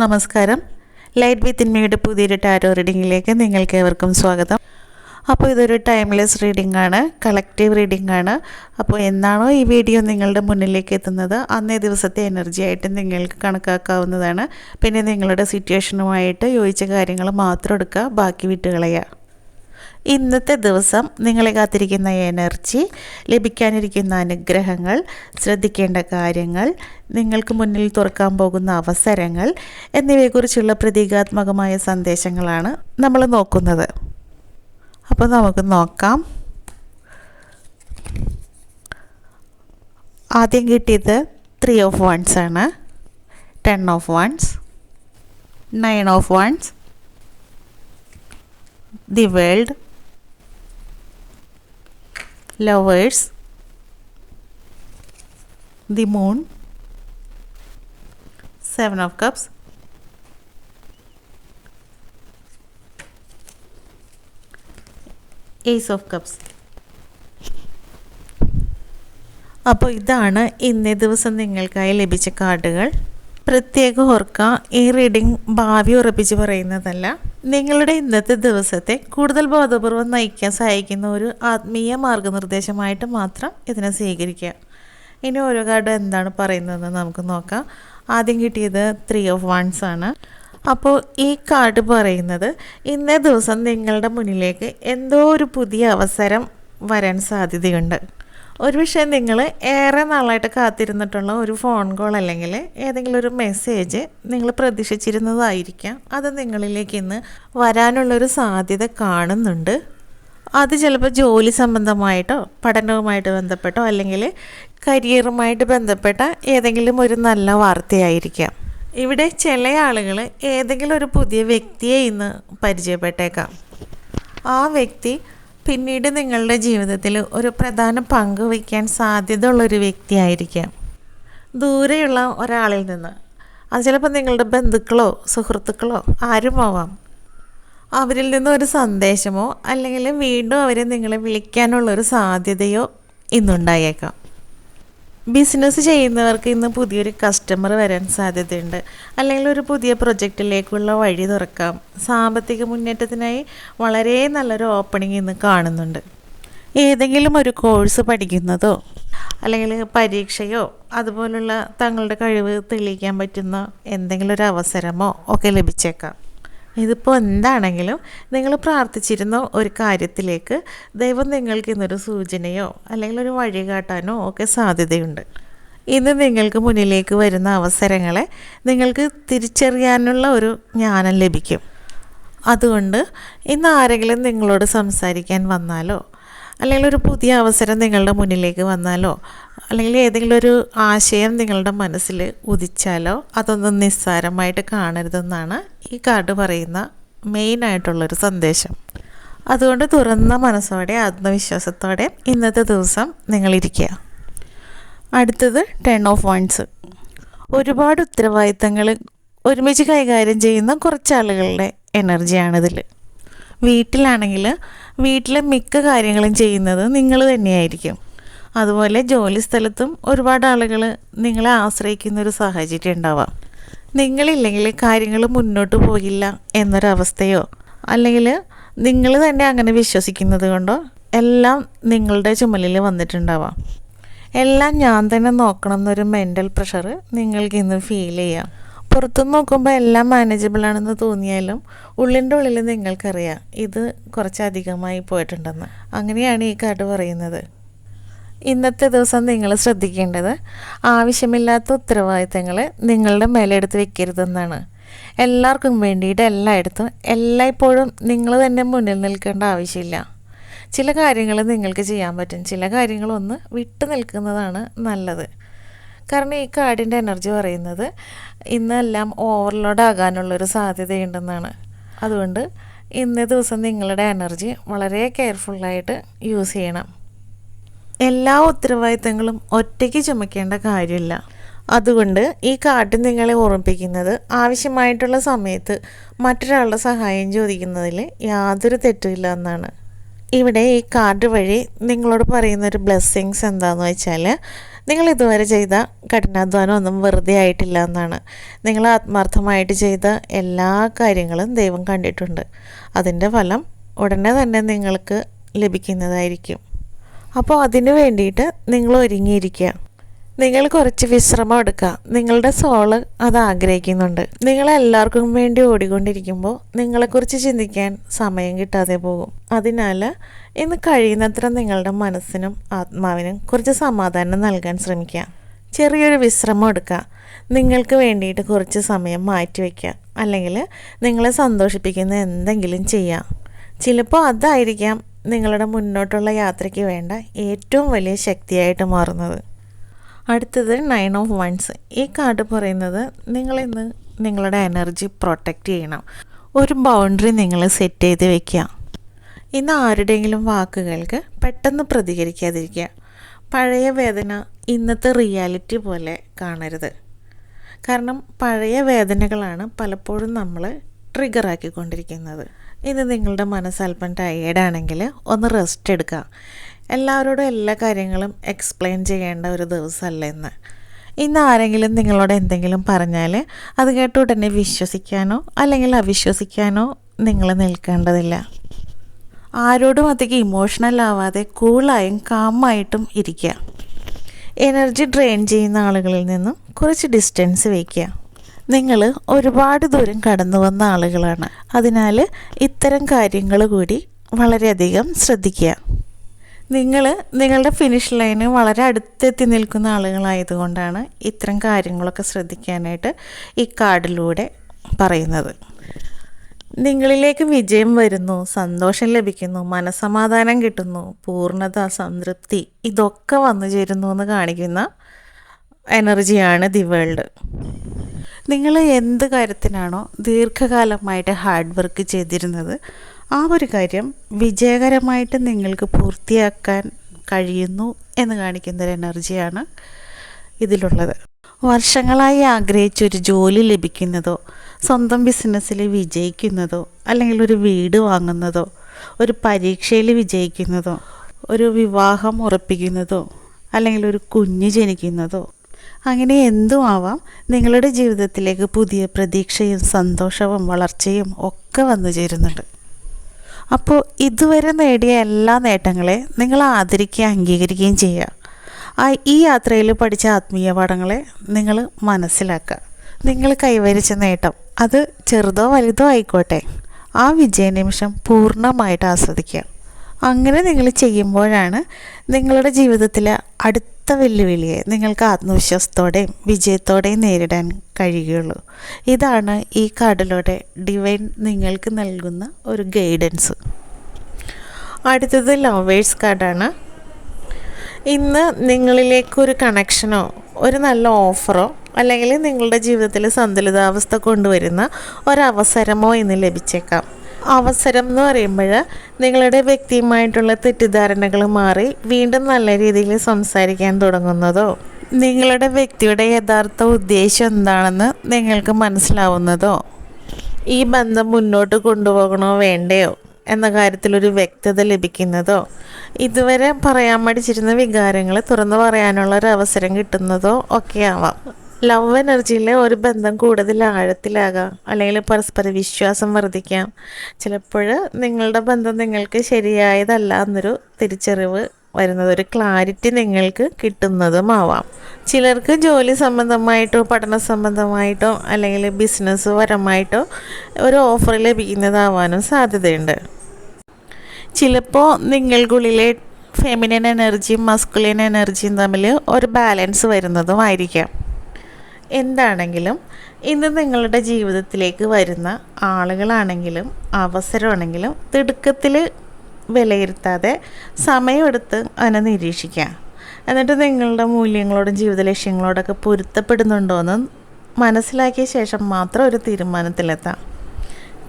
നമസ്കാരം. ലൈറ്റ് വിത്ത് ഇൻമയുടെ പുതിയൊരു ടാരോ റീഡിങ്ങിലേക്ക് നിങ്ങൾക്ക് ഏവർക്കും സ്വാഗതം. അപ്പോൾ ഇതൊരു ടൈംലെസ് റീഡിംഗ് ആണ്, കളക്റ്റീവ് റീഡിംഗ് ആണ്. അപ്പോൾ എന്നാണോ ഈ വീഡിയോ നിങ്ങളുടെ മുന്നിലേക്ക് എത്തുന്നത് അന്നേ ദിവസത്തെ എനർജി ആയിട്ട് നിങ്ങൾക്ക് കണക്കാക്കാവുന്നതാണ്. പിന്നെ നിങ്ങളുടെ സിറ്റുവേഷനുമായിട്ട് യോജിച്ച കാര്യങ്ങൾ മാത്രം എടുക്കുക, ബാക്കി വിട്ടുകളയുക. ഇന്നത്തെ ദിവസം നിങ്ങളെ കാത്തിരിക്കുന്ന എനർജി, ലഭിക്കാനിരിക്കുന്ന അനുഗ്രഹങ്ങൾ, ശ്രദ്ധിക്കേണ്ട കാര്യങ്ങൾ, നിങ്ങൾക്ക് മുന്നിൽ തുറക്കാൻ പോകുന്ന അവസരങ്ങൾ എന്നിവയെക്കുറിച്ചുള്ള പ്രതീകാത്മകമായ സന്ദേശങ്ങളാണ് നമ്മൾ നോക്കുന്നത്. അപ്പോൾ നമുക്ക് നോക്കാം. ആദ്യം കിട്ടിയത് 3 of Wands ആണ്, 10 of Wands, 9 of Wands, the World, Lovers, the Moon, 7 of Cups, Ace of Cups. അപ്പോൾ ഇതാണ് ഇന്നേ ദിവസം നിങ്ങൾക്കായി ലഭിച്ച കാർഡുകൾ. പ്രത്യേകം ഓർക്കുക, ഈ റീഡിംഗ് ഭാവി ഉറപ്പിച്ച് പറയുന്നതല്ല. നിങ്ങളുടെ ഇന്നത്തെ ദിവസത്തെ കൂടുതൽ ബോധപൂർവം നയിക്കാൻ സഹായിക്കുന്ന ഒരു ആത്മീയ മാർഗനിർദ്ദേശമായിട്ട് മാത്രം ഇതിനെ സ്വീകരിക്കുക. ഇനി ഓരോ കാർഡ് എന്താണ് പറയുന്നതെന്ന് നമുക്ക് നോക്കാം. ആദ്യം കിട്ടിയത് 3 of Wands ആണ്. അപ്പോൾ ഈ കാർഡ് പറയുന്നത് ഇന്നേ ദിവസം നിങ്ങളുടെ മുന്നിലേക്ക് എന്തോ ഒരു പുതിയ അവസരം വരാൻ സാധ്യതയുണ്ട്. ഒരു വിഷയം നിങ്ങൾ ഏറെ നാളായിട്ട് കാത്തിരുന്നിട്ടുള്ള ഒരു ഫോൺ കോൾ അല്ലെങ്കിൽ ഏതെങ്കിലും ഒരു മെസ്സേജ് നിങ്ങൾ പ്രതീക്ഷിച്ചിരുന്നതായിരിക്കാം. അത് നിങ്ങളിലേക്ക് ഇന്ന് വരാനുള്ളൊരു സാധ്യത കാണുന്നുണ്ട്. അത് ചിലപ്പോൾ ജോലി സംബന്ധമായിട്ടോ പഠനവുമായിട്ട് ബന്ധപ്പെട്ടോ അല്ലെങ്കിൽ കരിയറുമായിട്ട് ബന്ധപ്പെട്ട ഏതെങ്കിലും ഒരു നല്ല വാർത്തയായിരിക്കാം. ഇവിടെ ചില ആളുകൾ ഏതെങ്കിലും ഒരു പുതിയ വ്യക്തിയെ ഇന്ന് പരിചയപ്പെട്ടേക്കാം. ആ വ്യക്തി പിന്നീട് നിങ്ങളുടെ ജീവിതത്തിൽ ഒരു പ്രധാന പങ്ക് വഹിക്കാൻ സാധ്യതയുള്ളൊരു വ്യക്തിയായിരിക്കാം. ദൂരെയുള്ള ഒരാളിൽ നിന്ന്, അത് ചിലപ്പോൾ നിങ്ങളുടെ ബന്ധുക്കളോ സുഹൃത്തുക്കളോ ആരുമാവാം. അവരിൽ നിന്ന് ഒരു സന്ദേശമോ അല്ലെങ്കിൽ വീണ്ടും അവരെ നിങ്ങളെ വിളിക്കാനുള്ളൊരു സാധ്യതയോ ഇന്നുണ്ടായേക്കാം. ബിസിനസ് ചെയ്യുന്നവർക്ക് ഇന്ന് പുതിയൊരു കസ്റ്റമർ വരാൻ സാധ്യതയുണ്ട്, അല്ലെങ്കിൽ ഒരു പുതിയ പ്രൊജക്റ്റിലേക്കുള്ള വഴി തുറക്കാം. സാമ്പത്തിക മുന്നേറ്റത്തിനായി വളരെ നല്ലൊരു ഓപ്പണിംഗ് ഇന്ന് കാണുന്നുണ്ട്. ഏതെങ്കിലും ഒരു കോഴ്സ് പഠിക്കുന്നതോ അല്ലെങ്കിൽ പരീക്ഷയോ അതുപോലുള്ള തങ്ങളുടെ കഴിവ് തെളിയിക്കാൻ പറ്റുന്ന എന്തെങ്കിലും ഒരു അവസരമോ ഒക്കെ ലഭിച്ചേക്കാം. ഇതിപ്പോൾ എന്താണെങ്കിലും നിങ്ങൾ പ്രാർത്ഥിച്ചിരുന്ന ഒരു കാര്യത്തിലേക്ക് ദൈവം നിങ്ങൾക്ക് ഇന്നൊരു സൂചനയോ അല്ലെങ്കിൽ ഒരു വഴി കാട്ടാനോ ഒക്കെ സാധ്യതയുണ്ട്. ഇന്ന് നിങ്ങൾക്ക് മുന്നിലേക്ക് വരുന്ന അവസരങ്ങളെ നിങ്ങൾക്ക് തിരിച്ചറിയാനുള്ള ഒരു ജ്ഞാനം ലഭിക്കും. അതുകൊണ്ട് ഇന്ന് ആരെങ്കിലും നിങ്ങളോട് സംസാരിക്കാൻ വന്നാലോ അല്ലെങ്കിൽ ഒരു പുതിയ അവസരം നിങ്ങളുടെ മുന്നിലേക്ക് വന്നാലോ അല്ലെങ്കിൽ ഏതെങ്കിലും ഒരു ആശയം നിങ്ങളുടെ മനസ്സിൽ ഉദിച്ചാലോ അതൊന്നും നിസ്സാരമായിട്ട് കാണരുതെന്നാണ് ഈ കാർഡ് പറയുന്ന മെയിനായിട്ടുള്ളൊരു സന്ദേശം. അതുകൊണ്ട് തുറന്ന മനസ്സോടെ ആത്മവിശ്വാസത്തോടെ ഇന്നത്തെ ദിവസം നിങ്ങളിരിക്കുക. അടുത്തത് 10 of Wands. ഒരുപാട് ഉത്തരവാദിത്തങ്ങൾ ഒരുമിച്ച് കൈകാര്യം ചെയ്യുന്ന കുറച്ചാളുകളുടെ എനർജിയാണിതിൽ. വീട്ടിലാണെങ്കിൽ വീട്ടിലെ മിക്ക കാര്യങ്ങളും ചെയ്യുന്നത് നിങ്ങൾ തന്നെയായിരിക്കും. അതുപോലെ ജോലി സ്ഥലത്തും ഒരുപാട് ആളുകൾ നിങ്ങളെ ആശ്രയിക്കുന്നൊരു സാഹചര്യം ഉണ്ടാവാം. നിങ്ങളില്ലെങ്കിൽ കാര്യങ്ങൾ മുന്നോട്ട് പോകില്ല എന്നൊരവസ്ഥയോ അല്ലെങ്കിൽ നിങ്ങൾ തന്നെ അങ്ങനെ വിശ്വസിക്കുന്നത് കൊണ്ടോ എല്ലാം നിങ്ങളുടെ ചുമലിൽ വന്നിട്ടുണ്ടാവാം. എല്ലാം ഞാൻ തന്നെ നോക്കണം എന്നൊരു മെൻ്റൽ പ്രഷർ നിങ്ങൾക്ക് ഇന്ന് ഫീൽ ചെയ്യാം. പുറത്തുനിന്ന് നോക്കുമ്പോൾ എല്ലാം മാനേജബിളാണെന്ന് തോന്നിയാലും ഉള്ളിൻ്റെ ഉള്ളിൽ നിങ്ങൾക്കറിയാം ഇത് കുറച്ചധികമായി പോയിട്ടുണ്ടെന്ന്. അങ്ങനെയാണ് ഈ കാർഡ് പറയുന്നത്. ഇന്നത്തെ ദിവസം നിങ്ങൾ ശ്രദ്ധിക്കേണ്ടത് ആവശ്യമില്ലാത്ത ഉത്തരവാദിത്തങ്ങൾ നിങ്ങളുടെ മേലെടുത്ത് വെക്കരുതെന്നാണ്. എല്ലാവർക്കും വേണ്ടിയിട്ട് എല്ലായിടത്തും എല്ലായ്പ്പോഴും നിങ്ങൾ തന്നെ മുന്നിൽ നിൽക്കേണ്ട ആവശ്യമില്ല. ചില കാര്യങ്ങൾ നിങ്ങൾക്ക് ചെയ്യാൻ പറ്റും, ചില കാര്യങ്ങളൊന്ന് വിട്ടു നിൽക്കുന്നതാണ് നല്ലത്. കാരണം ഈ കാർഡിൻ്റെ എനർജി പറയുന്നത് ഇന്നെല്ലാം ഓവർലോഡ് ആകാനുള്ളൊരു സാധ്യതയുണ്ടെന്നാണ്. അതുകൊണ്ട് ഇന്നേ ദിവസം നിങ്ങളുടെ എനർജി വളരെ കെയർഫുള്ളായിട്ട് യൂസ് ചെയ്യണം. എല്ലാ ഉത്തരവാദിത്തങ്ങളും ഒറ്റയ്ക്ക് ചുമക്കേണ്ട കാര്യമില്ല. അതുകൊണ്ട് ഈ കാർഡ് നിങ്ങളെ ഓർമ്മിപ്പിക്കുന്നത് ആവശ്യമായിട്ടുള്ള സമയത്ത് മറ്റൊരാളുടെ സഹായം ചോദിക്കുന്നതിൽ യാതൊരു തെറ്റുമില്ല എന്നാണ്. ഇവിടെ ഈ കാർഡ് വഴി നിങ്ങളോട് പറയുന്നൊരു ബ്ലെസ്സിങ്സ് എന്താണെന്ന് വെച്ചാൽ നിങ്ങൾ ഇതുവരെ ചെയ്ത കഠിനാധ്വാനം ഒന്നും വെറുതെ ആയിട്ടില്ല എന്നാണ്. നിങ്ങൾ ആത്മാർത്ഥമായിട്ട് ചെയ്ത എല്ലാ കാര്യങ്ങളും ദൈവം കണ്ടിട്ടുണ്ട്. അതിൻ്റെ ഫലം ഉടനെ തന്നെ നിങ്ങൾക്ക് ലഭിക്കുന്നതായിരിക്കും. അപ്പോൾ അതിനു വേണ്ടിയിട്ട് നിങ്ങൾ ഒരുങ്ങിയിരിക്കുക. നിങ്ങൾ കുറച്ച് വിശ്രമം എടുക്കുക. നിങ്ങളുടെ സോള് അത് ആഗ്രഹിക്കുന്നുണ്ട്. നിങ്ങളെല്ലാവർക്കും വേണ്ടി ഓടിക്കൊണ്ടിരിക്കുമ്പോൾ നിങ്ങളെക്കുറിച്ച് ചിന്തിക്കാൻ സമയം കിട്ടാതെ പോകും. അതിനാൽ ഇന്ന് കഴിയുന്നത്ര നിങ്ങളുടെ മനസ്സിനും ആത്മാവിനും കുറച്ച് സമാധാനം നൽകാൻ ശ്രമിക്കുക. ചെറിയൊരു വിശ്രമം എടുക്കുക. നിങ്ങൾക്ക് വേണ്ടിയിട്ട് കുറച്ച് സമയം മാറ്റി വയ്ക്കുക. അല്ലെങ്കിൽ നിങ്ങളെ സന്തോഷിപ്പിക്കുന്ന എന്തെങ്കിലും ചെയ്യാം. ചിലപ്പോൾ അതായിരിക്കാം നിങ്ങളുടെ മുന്നോട്ടുള്ള യാത്രയ്ക്ക് വേണ്ട ഏറ്റവും വലിയ ശക്തിയായിട്ട് മാറുന്നത്. അടുത്തത് 9 ഓഫ് വൺസ്. ഈ കാർഡ് പറയുന്നത് നിങ്ങളിന്ന് നിങ്ങളുടെ എനർജി പ്രൊട്ടക്റ്റ് ചെയ്യണം. ഒരു ബൗണ്ടറി നിങ്ങൾ സെറ്റ് ചെയ്ത് വെക്കുക. ഇന്ന് ആരുടെയെങ്കിലും വാക്കുകൾക്ക് പെട്ടെന്ന് പ്രതികരിക്കാതിരിക്കുക. പഴയ വേദന ഇന്നത്തെ റിയാലിറ്റി പോലെ കാണരുത്. കാരണം പഴയ വേദനകളാണ് പലപ്പോഴും നമ്മൾ ട്രിഗറാക്കിക്കൊണ്ടിരിക്കുന്നത്. ഇന്ന് നിങ്ങളുടെ മനസ്സ് അല്പം ടയേർഡാണെങ്കിൽ ഒന്ന് റെസ്റ്റ് എടുക്കുക. എല്ലാവരോടും എല്ലാ കാര്യങ്ങളും എക്സ്പ്ലെയിൻ ചെയ്യേണ്ട ഒരു ദിവസമല്ല ഇന്ന് ആരെങ്കിലും നിങ്ങളോട് എന്തെങ്കിലും പറഞ്ഞാൽ അത് കേട്ട് ഉടനെ വിശ്വസിക്കാനോ അല്ലെങ്കിൽ അവിശ്വസിക്കാനോ നിങ്ങൾ നിൽക്കേണ്ടതില്ല. ആരോടും അധികം ഇമോഷണൽ ആവാതെ കൂളായും കാമായിട്ടും ഇരിക്കുക. എനർജി ഡ്രെയിൻ ചെയ്യുന്ന ആളുകളിൽ നിന്നും കുറച്ച് ഡിസ്റ്റൻസ് വയ്ക്കുക. നിങ്ങൾ ഒരുപാട് ദൂരം കടന്നു വന്ന ആളുകളാണ്. അതിനാൽ ഇത്തരം കാര്യങ്ങൾ കൂടി വളരെയധികം ശ്രദ്ധിക്കുക. നിങ്ങൾ നിങ്ങളുടെ ഫിനിഷ് ലൈന് വളരെ അടുത്തെത്തി നിൽക്കുന്ന ആളുകളായതുകൊണ്ടാണ് ഇത്തരം കാര്യങ്ങളൊക്കെ ശ്രദ്ധിക്കാനായിട്ട് ഈ കാർഡിലൂടെ പറയുന്നത്. നിങ്ങളിലേക്ക് വിജയം വരുന്നു, സന്തോഷം ലഭിക്കുന്നു, മനസ്സമാധാനം കിട്ടുന്നു, പൂർണ്ണത, സംതൃപ്തി ഇതൊക്കെ വന്നു ചേരുന്നു എന്ന് കാണിക്കുന്ന എനർജിയാണ് ദി വേൾഡ്. നിങ്ങൾ എന്ത് കാര്യത്തിനാണോ ദീർഘകാലമായിട്ട് ഹാർഡ് വർക്ക് ചെയ്തിരുന്നത് ആ ഒരു കാര്യം വിജയകരമായിട്ട് നിങ്ങൾക്ക് പൂർത്തിയാക്കാൻ കഴിയുന്നു എന്ന് കാണിക്കുന്നൊരു എനർജിയാണ് ഇതിലുള്ളത്. വർഷങ്ങളായി ആഗ്രഹിച്ചൊരു ജോലി ലഭിക്കുന്നതോ, സ്വന്തം ബിസിനസ്സിൽ വിജയിക്കുന്നതോ, അല്ലെങ്കിൽ ഒരു വീട് വാങ്ങുന്നതോ, ഒരു പരീക്ഷയിൽ വിജയിക്കുന്നതോ, ഒരു വിവാഹം ഉറപ്പിക്കുന്നതോ, അല്ലെങ്കിൽ ഒരു കുഞ്ഞ് ജനിക്കുന്നതോ, അങ്ങനെ എന്തും ആവാം. നിങ്ങളുടെ ജീവിതത്തിലേക്ക് പുതിയ പ്രതീക്ഷയും സന്തോഷവും വളർച്ചയും ഒക്കെ വന്നു ചേരുന്നുണ്ട്. അപ്പോൾ ഇതുവരെ നേടിയ എല്ലാ നേട്ടങ്ങളെ നിങ്ങൾ ആദരിക്കുകയും അംഗീകരിക്കുകയും ചെയ്യുക. ഈ യാത്രയിൽ പഠിച്ച ആത്മീയ പാഠങ്ങളെ നിങ്ങൾ മനസ്സിലാക്കുക. നിങ്ങൾ കൈവരിച്ച നേട്ടം അത് ചെറുതോ വലുതോ ആയിക്കോട്ടെ, ആ വിജയ നിമിഷം പൂർണ്ണമായിട്ട് ആസ്വദിക്കുക. അങ്ങനെ നിങ്ങൾ ചെയ്യുമ്പോഴാണ് നിങ്ങളുടെ ജീവിതത്തിലെ അടുത്ത വെല്ലുവിളിയെ നിങ്ങൾക്ക് ആത്മവിശ്വാസത്തോടെയും വിജയത്തോടെയും നേരിടാൻ കഴിയുകയുള്ളൂ. ഇതാണ് ഈ കാർഡിലൂടെ ഡിവൈൻ നിങ്ങൾക്ക് നൽകുന്ന ഒരു ഗൈഡൻസ്. അടുത്തത് ലവേഴ്സ് കാർഡാണ്. ഇന്ന് നിങ്ങളിലേക്കൊരു കണക്ഷനോ ഒരു നല്ല ഓഫറോ അല്ലെങ്കിൽ നിങ്ങളുടെ ജീവിതത്തിൽ സന്തുലിതാവസ്ഥ കൊണ്ടുവരുന്ന ഒരവസരമോ ഇന്ന് ലഭിച്ചേക്കാം. അവസരം എന്ന് പറയുമ്പോൾ നിങ്ങളുടെ വ്യക്തിയുമായിട്ടുള്ള തെറ്റിദ്ധാരണകൾ മാറി വീണ്ടും നല്ല രീതിയിൽ സംസാരിക്കാൻ തുടങ്ങുന്നതോ, നിങ്ങളുടെ വ്യക്തിയുടെ യഥാർത്ഥ ഉദ്ദേശം എന്താണെന്ന് നിങ്ങൾക്ക് മനസ്സിലാവുന്നതോ, ഈ ബന്ധം മുന്നോട്ട് കൊണ്ടുപോകണോ വേണ്ടയോ എന്ന കാര്യത്തിലൊരു വ്യക്തത ലഭിക്കുന്നതോ, ഇതുവരെ പറയാൻ മടിച്ചിരുന്ന വികാരങ്ങൾ തുറന്നു പറയാനുള്ള ഒരു അവസരം കിട്ടുന്നതോ ഒക്കെ ആവാം. ലവ് എനർജിയിലെ ഒരു ബന്ധം കൂടുതൽ ആഴത്തിലാകാം, അല്ലെങ്കിൽ പരസ്പര വിശ്വാസം വർദ്ധിക്കാം. ചിലപ്പോൾ നിങ്ങളുടെ ബന്ധം നിങ്ങൾക്ക് ശരിയായതല്ല എന്നൊരു തിരിച്ചറിവ് വരുന്നത്, ഒരു ക്ലാരിറ്റി നിങ്ങൾക്ക് കിട്ടുന്നതുമാവാം. ചിലർക്ക് ജോലി സംബന്ധമായിട്ടോ പഠന സംബന്ധമായിട്ടോ അല്ലെങ്കിൽ ബിസിനസ് പരമായിട്ടോ ഒരു ഓഫർ ലഭിക്കുന്നതാവാനും സാധ്യതയുണ്ട്. ചിലപ്പോൾ നിങ്ങൾക്കുള്ളിലെ ഫെമിനിൻ എനർജിയും മസ്കുലിൻ എനർജിയും തമ്മിൽ ഒരു ബാലൻസ് വരുന്നതുമായിരിക്കാം. എന്താണെങ്കിലും ഇന്ന് നിങ്ങളുടെ ജീവിതത്തിലേക്ക് വരുന്ന ആളുകളാണെങ്കിലും അവസരമാണെങ്കിലും തിടുക്കത്തിൽ വിലയിരുത്താതെ സമയമെടുത്ത് അതിനെ നിരീക്ഷിക്കുക. എന്നിട്ട് നിങ്ങളുടെ മൂല്യങ്ങളോടും ജീവിത ലക്ഷ്യങ്ങളോടൊക്കെ പൊരുത്തപ്പെടുന്നുണ്ടോയെന്ന് മനസ്സിലാക്കിയ ശേഷം മാത്രം ഒരു തീരുമാനത്തിലെത്താം.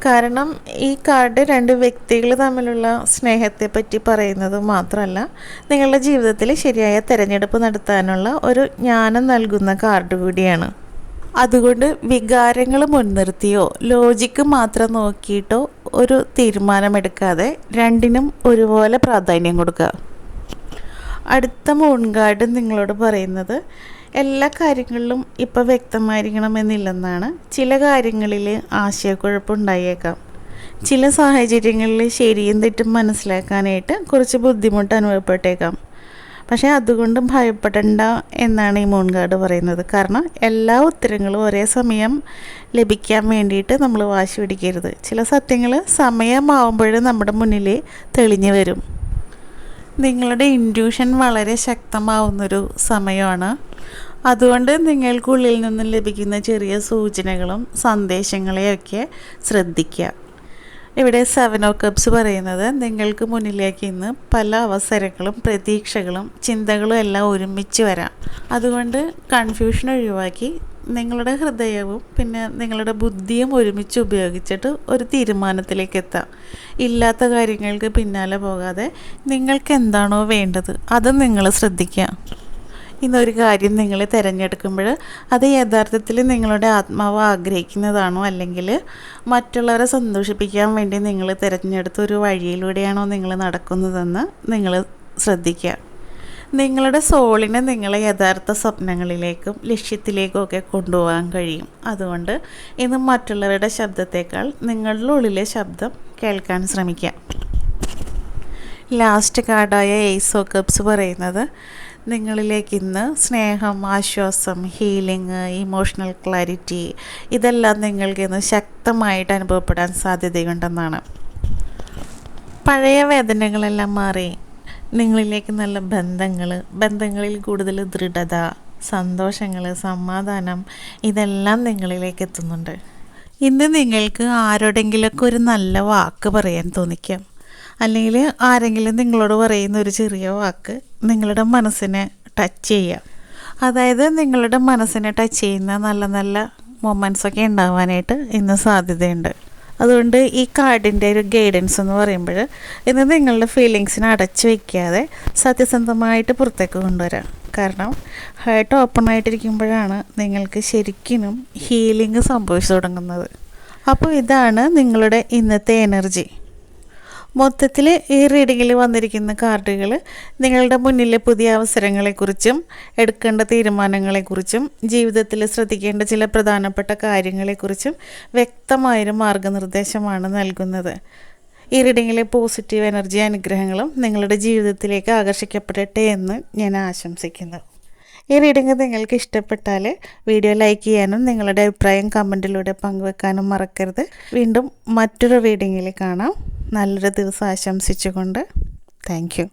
കാരണം ഈ കാർഡ് രണ്ട് വ്യക്തികൾ തമ്മിലുള്ള സ്നേഹത്തെ പറ്റി പറയുന്നത് മാത്രമല്ല, നിങ്ങളുടെ ജീവിതത്തിൽ ശരിയായ തിരഞ്ഞെടുപ്പ് നടത്താനുള്ള ഒരു ജ്ഞാനം നൽകുന്ന കാർഡ് കൂടിയാണ്. അതുകൊണ്ട് വികാരങ്ങൾ മുൻനിർത്തിയോ ലോജിക്ക് മാത്രം നോക്കിയിട്ടോ ഒരു തീരുമാനമെടുക്കാതെ രണ്ടിനും ഒരുപോലെ പ്രാധാന്യം കൊടുക്കുക. അടുത്ത മൂൺ കാർഡ് നിങ്ങളോട് പറയുന്നത് എല്ലാ കാര്യങ്ങളിലും ഇപ്പോൾ വ്യക്തമായിരിക്കണമെന്നില്ലെന്നാണ്. ചില കാര്യങ്ങളിൽ ആശയക്കുഴപ്പമുണ്ടായേക്കാം. ചില സാഹചര്യങ്ങളിൽ ശരിയും തെറ്റും മനസ്സിലാക്കാനായിട്ട് കുറച്ച് ബുദ്ധിമുട്ട് അനുഭവപ്പെട്ടേക്കാം. പക്ഷേ അതുകൊണ്ട് ഭയപ്പെടേണ്ട എന്നാണ് ഈ മൂൺ കാർഡ് പറയുന്നത്. കാരണം എല്ലാ ഉത്തരങ്ങളും ഒരേ സമയം ലഭിക്കാൻ വേണ്ടിയിട്ട് നമ്മൾ വാശി പിടിക്കരുത്. ചില സത്യങ്ങൾ സമയമാവുമ്പോഴും നമ്മുടെ മുന്നിൽ തെളിഞ്ഞു വരും. നിങ്ങളുടെ ഇൻറ്റ്യൂഷൻ വളരെ ശക്തമാവുന്നൊരു സമയമാണ്. അതുകൊണ്ട് നിങ്ങൾക്കുള്ളിൽ നിന്നും ലഭിക്കുന്ന ചെറിയ സൂചനകളും സന്ദേശങ്ങളെയൊക്കെ ശ്രദ്ധിക്കുക. ഇവിടെ 7 ഓഫ് കപ്സ് പറയുന്നത് നിങ്ങൾക്ക് മുന്നിലേക്ക് ഇന്ന് പല അവസരങ്ങളും പ്രതീക്ഷകളും ചിന്തകളും എല്ലാം ഒരുമിച്ച് വരാം. അതുകൊണ്ട് കൺഫ്യൂഷൻ ഒഴിവാക്കി നിങ്ങളുടെ ഹൃദയവും പിന്നെ നിങ്ങളുടെ ബുദ്ധിയും ഒരുമിച്ച് ഉപയോഗിച്ചിട്ട് ഒരു തീരുമാനത്തിലേക്ക് എത്താം. ഇല്ലാത്ത കാര്യങ്ങൾക്ക് പിന്നാലെ പോകാതെ നിങ്ങൾക്ക് എന്താണോ വേണ്ടത് അത് നിങ്ങൾ ശ്രദ്ധിക്കുക. ഇന്നൊരു കാര്യം നിങ്ങൾ തിരഞ്ഞെടുക്കുമ്പോൾ അത് യഥാർത്ഥത്തിൽ നിങ്ങളുടെ ആത്മാവ് ആഗ്രഹിക്കുന്നതാണോ, അല്ലെങ്കിൽ മറ്റുള്ളവരെ സന്തോഷിപ്പിക്കാൻ വേണ്ടി നിങ്ങൾ തിരഞ്ഞെടുത്ത ഒരു വഴിയിലൂടെയാണോ നിങ്ങൾ നടക്കുന്നതെന്ന് നിങ്ങൾ ശ്രദ്ധിക്കുക. നിങ്ങളുടെ സോളിനെ നിങ്ങളെ യഥാർത്ഥ സ്വപ്നങ്ങളിലേക്കും ലക്ഷ്യത്തിലേക്കും ഒക്കെ കൊണ്ടുപോകാൻ കഴിയും. അതുകൊണ്ട് ഇന്ന് മറ്റുള്ളവരുടെ ശബ്ദത്തേക്കാൾ നിങ്ങളുടെ ഉള്ളിലെ ശബ്ദം കേൾക്കാൻ ശ്രമിക്കുക. ലാസ്റ്റ് കാർഡായ ഏസ് ഓഫ് കപ്സ് പറയുന്നത് നിങ്ങളിലേക്ക് ഇന്ന് സ്നേഹം, ആശ്വാസം, ഹീലിംഗ്, ഇമോഷണൽ ക്ലാരിറ്റി ഇതെല്ലാം നിങ്ങൾക്ക് ഇന്ന് ശക്തമായിട്ട് അനുഭവപ്പെടാൻ സാധ്യതയുണ്ടെന്നാണ്. പഴയ വേദനകളെല്ലാം മാറി നിങ്ങളിലേക്ക് നല്ല ബന്ധങ്ങളിൽ കൂടുതൽ ദൃഢത, സന്തോഷങ്ങൾ, സമാധാനം ഇതെല്ലാം നിങ്ങളിലേക്ക് എത്തുന്നുണ്ട്. ഇന്ന് നിങ്ങൾക്ക് ആരോടെങ്കിലൊക്കെ ഒരു നല്ല വാക്ക് പറയാൻ തോന്നിക്കാം. അല്ലെങ്കിൽ ആരെങ്കിലും നിങ്ങളോട് പറയുന്ന ഒരു ചെറിയ വാക്ക് നിങ്ങളുടെ മനസ്സിനെ ടച്ച് ചെയ്യാം. അതായത് നിങ്ങളുടെ മനസ്സിനെ ടച്ച് ചെയ്യുന്ന നല്ല നല്ല മൊമെൻറ്റ്സൊക്കെ ഉണ്ടാവാനായിട്ട് ഇന്ന് സാധ്യതയുണ്ട്. അതുകൊണ്ട് ഈ കാർഡിൻ്റെ ഒരു ഗൈഡൻസ് എന്ന് പറയുമ്പോൾ ഇന്ന് നിങ്ങളുടെ ഫീലിങ്സിനെ അടച്ചു വയ്ക്കാതെ സത്യസന്ധമായിട്ട് പുറത്തേക്ക് കൊണ്ടുവരാം. കാരണം ഹാർട്ട് ഓപ്പൺ ആയിട്ടിരിക്കുമ്പോഴാണ് നിങ്ങൾക്ക് ശരിക്കും ഹീലിംഗ് സംഭവിച്ചു തുടങ്ങുന്നത്. അപ്പോൾ ഇതാണ് നിങ്ങളുടെ ഇന്നത്തെ എനർജി. മൊത്തത്തിൽ ഈ റീഡിങ്ങിൽ വന്നിരിക്കുന്ന കാർഡുകൾ നിങ്ങളുടെ മുന്നിലെ പുതിയ അവസരങ്ങളെക്കുറിച്ചും എടുക്കേണ്ട തീരുമാനങ്ങളെക്കുറിച്ചും ജീവിതത്തിൽ ശ്രദ്ധിക്കേണ്ട ചില പ്രധാനപ്പെട്ട കാര്യങ്ങളെക്കുറിച്ചും വ്യക്തമായൊരു മാർഗനിർദ്ദേശമാണ് നൽകുന്നത്. ഈ റീഡിങ്ങിലെ പോസിറ്റീവ് എനർജി അനുഗ്രഹങ്ങളും നിങ്ങളുടെ ജീവിതത്തിലേക്ക് ആകർഷിക്കപ്പെടട്ടെ എന്ന് ഞാൻ ആശംസിക്കുന്നു. ഈ റീഡിംഗ് നിങ്ങൾക്ക് ഇഷ്ടപ്പെട്ടാൽ വീഡിയോ ലൈക്ക് ചെയ്യാനും നിങ്ങളുടെ അഭിപ്രായം കമൻറ്റിലൂടെ പങ്കുവെക്കാനും മറക്കരുത്. വീണ്ടും മറ്റൊരു റീഡിങ്ങിൽ കാണാം. നല്ലൊരു ദിവസം ആശംസിച്ചുകൊണ്ട് താങ്ക് യു.